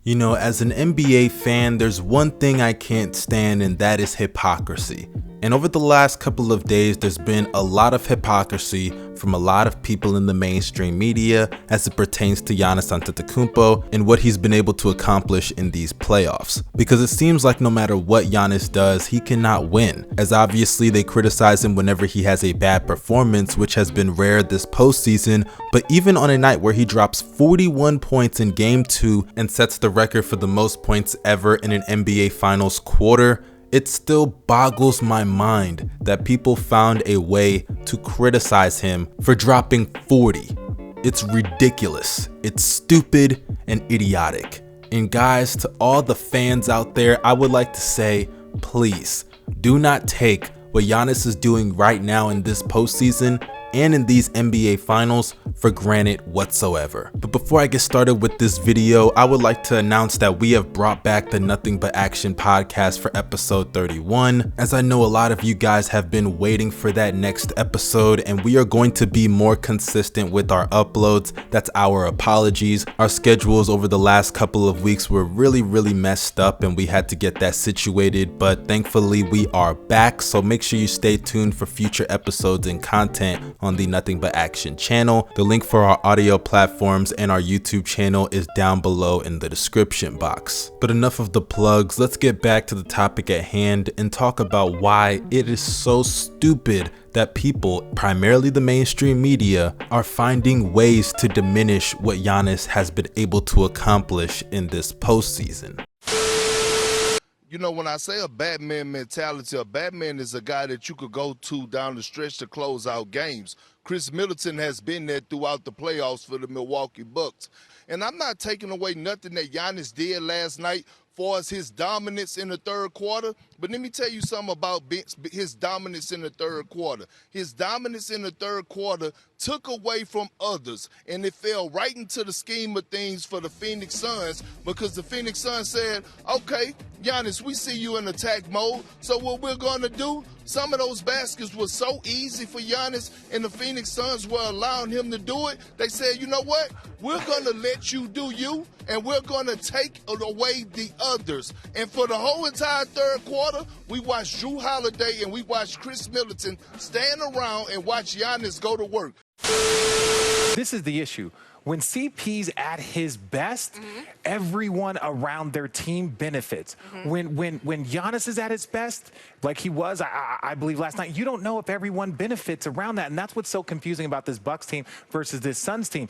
You know, as an NBA fan, there's one thing I can't stand, and that is hypocrisy. And over the last couple of days, there's been a lot of hypocrisy from a lot of people in the mainstream media as it pertains to Giannis Antetokounmpo and what he's been able to accomplish in these playoffs. Because it seems like no matter what Giannis does, he cannot win, as obviously they criticize him whenever he has a bad performance, which has been rare this postseason. But even on a night where he drops 41 points in Game 2 and sets the record for the most points ever in an NBA Finals quarter, it still boggles my mind that people found a way to criticize him for dropping 40. It's ridiculous, it's stupid and idiotic. And guys, to all the fans out there, I would like to say, please do not take what Giannis is doing right now in this postseason and in these NBA Finals for granted whatsoever. But before I get started with this video, I would like to announce that we have brought back the Nothing But Action podcast for episode 31, as I know a lot of you guys have been waiting for that next episode, and we are going to be more consistent with our uploads. That's our apologies. Our schedules over the last couple of weeks were really messed up, and we had to get that situated, but thankfully we are back. So make sure you stay tuned for future episodes and content on the Nothing But Action channel. The link for our audio platforms and our YouTube channel is down below in the description box. But enough of the plugs, let's get back to the topic at hand and talk about why it is so stupid that people, primarily the mainstream media, are finding ways to diminish what Giannis has been able to accomplish in this postseason. You know, when I say a Batman mentality, a Batman is a guy that you could go to down the stretch to close out games. Chris Middleton has been there throughout the playoffs for the Milwaukee Bucks. And I'm not taking away nothing that Giannis did last night for his dominance in the third quarter. But let me tell you something about his dominance in the third quarter. His dominance in the third quarter took away from others, and it fell right into the scheme of things for the Phoenix Suns, because the Phoenix Suns said, okay, Giannis, we see you in attack mode, so what we're going to do, some of those baskets were so easy for Giannis, and the Phoenix Suns were allowing him to do it. They said, you know what, we're going to let you do you, and we're going to take away the others. And for the whole entire third quarter, we watched Jrue Holiday and we watched Chris Middleton stand around and watch Giannis go to work. This is the issue. When CP's at his best, everyone around their team benefits. When Giannis is at his best, like he was, I believe last night, you don't know if everyone benefits around that. And that's what's so confusing about this Bucks team versus this Suns team.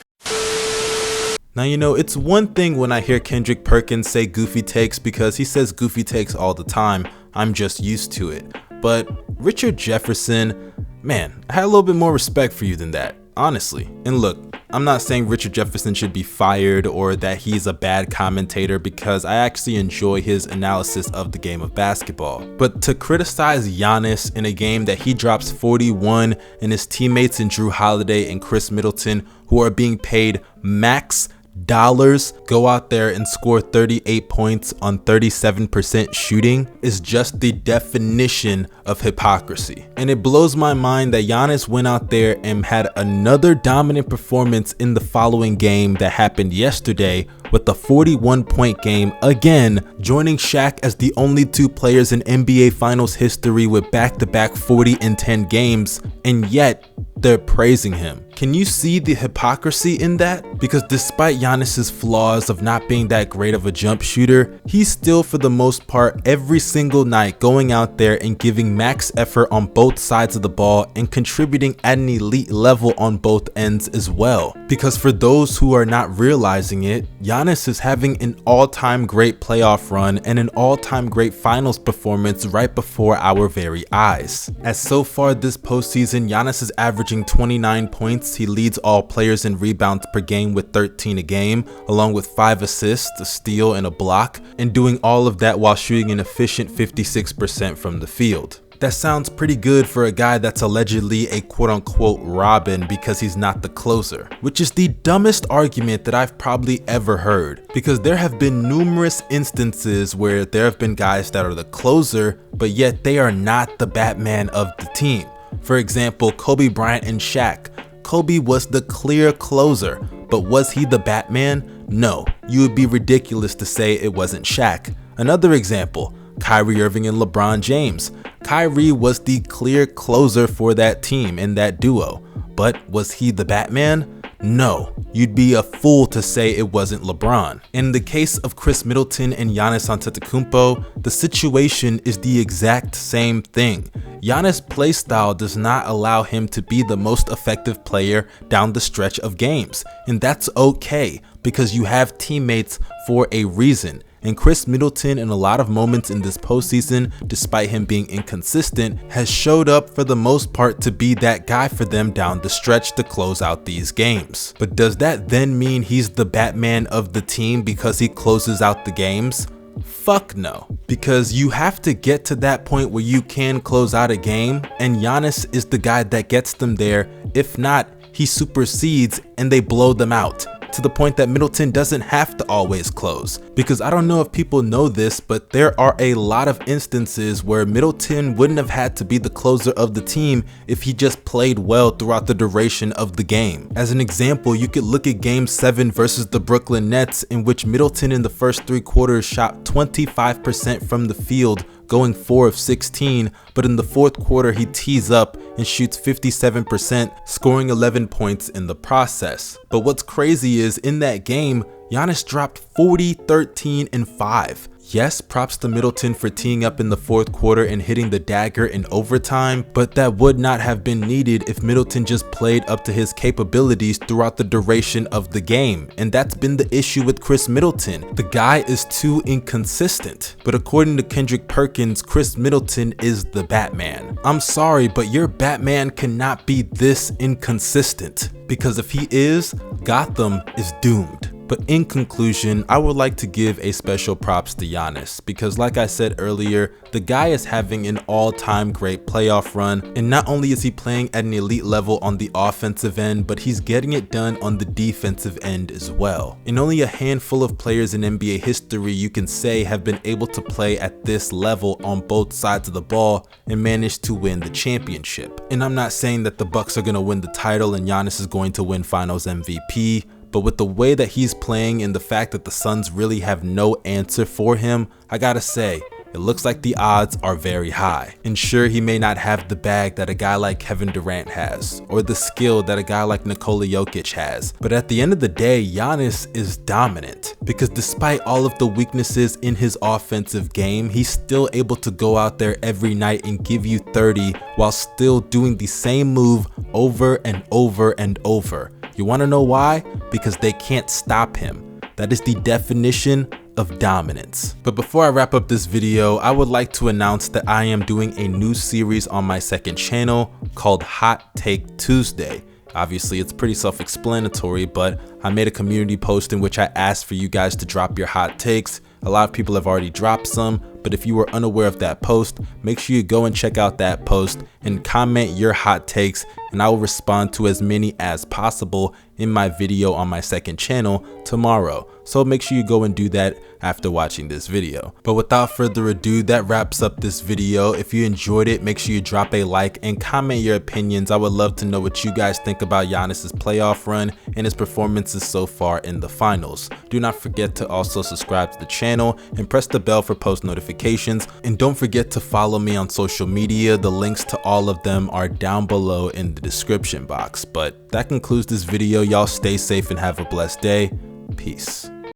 Now, you know, it's one thing when I hear Kendrick Perkins say goofy takes, because he says goofy takes all the time. I'm just used to it. But Richard Jefferson, man, I had a little bit more respect for you than that, honestly. And look, I'm not saying Richard Jefferson should be fired or that he's a bad commentator, because I actually enjoy his analysis of the game of basketball. But to criticize Giannis in a game that he drops 41 and his teammates in Jrue Holiday and Chris Middleton, who are being paid max dollars, go out there and score 38 points on 37% shooting, is just the definition of hypocrisy. And it blows my mind that Giannis went out there and had another dominant performance in the following game that happened yesterday with a 41-point game, again joining Shaq as the only two players in NBA Finals history with back-to-back 40 and 10 games, and yet they're praising him. Can you see the hypocrisy in that? Because despite Giannis's flaws of not being that great of a jump shooter, he's still, for the most part, every single night going out there and giving max effort on both sides of the ball and contributing at an elite level on both ends as well. Because for those who are not realizing it, Giannis is having an all-time great playoff run and an all-time great finals performance right before our very eyes. As so far this postseason, Giannis is averaging 29 points. He leads all players in rebounds per game with 13 a game, along with 5 assists, a steal, and a block, and doing all of that while shooting an efficient 56% from the field. That sounds pretty good for a guy that's allegedly a quote-unquote Robin because he's not the closer, which is the dumbest argument that I've probably ever heard, because there have been numerous instances where there have been guys that are the closer, but yet they are not the Batman of the team. For example, Kobe Bryant and Shaq. Kobe was the clear closer, but was he the Batman? No, you would be ridiculous to say it wasn't Shaq. Another example, Kyrie Irving and LeBron James. Kyrie was the clear closer for that team in that duo, but was he the Batman? No, you'd be a fool to say it wasn't LeBron. In the case of Chris Middleton and Giannis Antetokounmpo, the situation is the exact same thing. Giannis' playstyle does not allow him to be the most effective player down the stretch of games, and that's okay because you have teammates for a reason. And Chris Middleton, in a lot of moments in this postseason, despite him being inconsistent, has showed up for the most part to be that guy for them down the stretch to close out these games. But does that then mean he's the Batman of the team because he closes out the games? Fuck no. Because you have to get to that point where you can close out a game, and Giannis is the guy that gets them there. If not, he supersedes and they blow them out, to the point that Middleton doesn't have to always close. Because I don't know if people know this, but there are a lot of instances where Middleton wouldn't have had to be the closer of the team if he just played well throughout the duration of the game. As an example, you could look at Game 7 versus the Brooklyn Nets, in which Middleton in the first 3 quarters shot 25% from the field, going 4 of 16, but in the 4th quarter he tees up and shoots 57%, scoring 11 points in the process. But what's crazy is in that game, Giannis dropped 40, 13, and 5. Yes, props to Middleton for teeing up in the 4th quarter and hitting the dagger in overtime, but that would not have been needed if Middleton just played up to his capabilities throughout the duration of the game. And that's been the issue with Chris Middleton. The guy is too inconsistent. But according to Kendrick Perkins, Chris Middleton is the Batman. I'm sorry, but your Batman cannot be this inconsistent, because if he is, Gotham is doomed. But in conclusion, I would like to give a special props to Giannis, because like I said earlier, the guy is having an all-time great playoff run, and not only is he playing at an elite level on the offensive end, but he's getting it done on the defensive end as well. And only a handful of players in NBA history you can say have been able to play at this level on both sides of the ball and manage to win the championship. And I'm not saying that the Bucks are going to win the title and Giannis is going to win Finals MVP, but with the way that he's playing and the fact that the Suns really have no answer for him, I gotta say, it looks like the odds are very high. And sure, he may not have the bag that a guy like Kevin Durant has, or the skill that a guy like Nikola Jokic has, but at the end of the day, Giannis is dominant, because despite all of the weaknesses in his offensive game, he's still able to go out there every night and give you 30 while still doing the same move over and over and over. You want to know why? Because they can't stop him. That is the definition of dominance. But before I wrap up this video, I would like to announce that I am doing a new series on my second channel called Hot Take Tuesday. Obviously, it's pretty self-explanatory, but I made a community post in which I asked for you guys to drop your hot takes. A lot of people have already dropped some, but if you were unaware of that post, make sure you go and check out that post and comment your hot takes, and I will respond to as many as possible in my video on my second channel tomorrow. So make sure you go and do that after watching this video. But without further ado, that wraps up this video. If you enjoyed it, make sure you drop a like and comment your opinions. I would love to know what you guys think about Giannis's playoff run and his performances so far in the finals. Do not forget to also subscribe to the channel and press the bell for post notifications. And don't forget to follow me on social media. The links to all of them are down below in the description box. But that concludes this video. Y'all stay safe and have a blessed day. Peace.